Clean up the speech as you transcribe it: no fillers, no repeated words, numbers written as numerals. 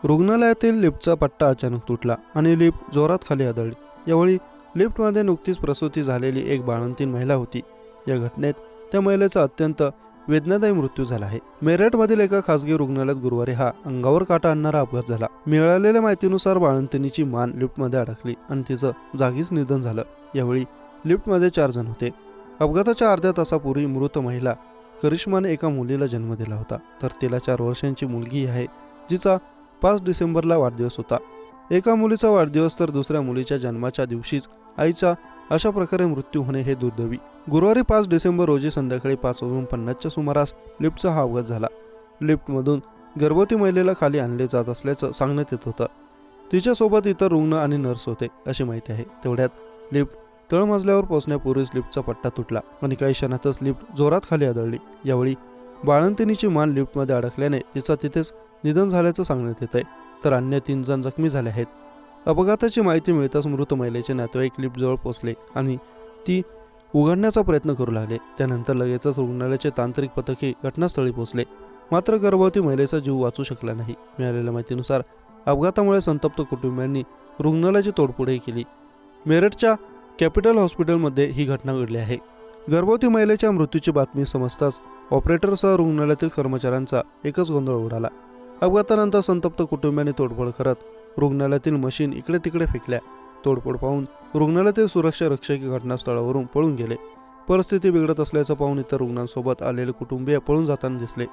रुग्णालयातील लिफ्टचा पट्टा अचानक तुटला आणि लिफ्ट जोरात खाली आदळली। यावेळी लिफ्टमध्ये नुकतीच प्रसूती झालेली एक बाळंतीण महिला होती। या घटनेत त्या महिलेचा अत्यंत वेदनादायी मृत्यू झाला आहे। मेरठमधील एका खासगी रुग्णालयात गुरुवारी हा अंगावर काटा आणणारा अपघात झाला। मिळालेल्या माहितीनुसार बाळंतिणीची मान लिफ्टमध्ये अडकली आणि तिचं जागीच निधन झालं। यावेळी लिफ्टमध्ये 4 जण होते। अपघाताच्या अर्ध्या तासापूर्वी मृत महिला करिश्माने एका मुलीला जन्म दिला होता, तर तिला 4 वर्षांची मुलगी आहे, जिचा 5 डिसेंबरला वाढदिवस होता। एका मुलीचा वाढदिवस तर दुसऱ्या मुलीच्या जन्माच्या दिवशीच आईचा अशा प्रकारे मृत्यू होणे हे दुर्दैवी। गुरुवारी 5 डिसेंबर रोजी संध्याकाळी 5:50च्या सुमारास लिफ्टचा हा अपघात झाला। लिफ्टमधून गर्भवती महिलेला खाली आणले जात असल्याचं सांगण्यात येत होतं। तिच्यासोबत इतर रुग्ण आणि नर्स होते अशी माहिती आहे। तेवढ्यात लिफ्ट तळमजल्यावर पोहोचण्यापूर्वीच लिफ्टचा पट्टा तुटला आणि काही क्षणातच लिफ्ट जोरात खाली आदळली। यावेळी बाळंतिणीची मान लिफ्टमध्ये अडकल्याने तिचा तिथेच निधन झाल्याचं सांगण्यात येत आहे, तर अन्य 3 जण जखमी झाले आहेत। अपघाताची माहिती मिळताच मृत महिलेचे नातेवाईक लिफ्टजवळ पोहोचले आणि ती उघडण्याचा प्रयत्न करू लागले। त्यानंतर लगेचच रुग्णालयाचे तांत्रिक पथकही घटनास्थळी पोहोचले, मात्र गर्भवती महिलेचा जीव वाचू शकला नाही। मिळालेल्या माहितीनुसार अपघातामुळे संतप्त कुटुंबियांनी रुग्णालयाची तोडफोडही केली। मेरठच्या कॅपिटल हॉस्पिटलमध्ये ही घटना घडली आहे। गर्भवती महिलेच्या मृत्यूची बातमी समजताच ऑपरेटरसह रुग्णालयातील कर्मचाऱ्यांचा एकच गोंधळ उडाला। अपघातानंतर संतप्त कुटुंबियांनी तोडफोड करत रुग्णालयातील मशीन इकडे तिकडे फेकल्या। तोडफोड पाहून रुग्णालयातील सुरक्षा रक्षक घटनास्थळावरून पळून गेले। परिस्थिती बिघडत असल्याचं पाहून इतर रुग्णांसोबत आलेले कुटुंबीय पळून जाताना दिसले।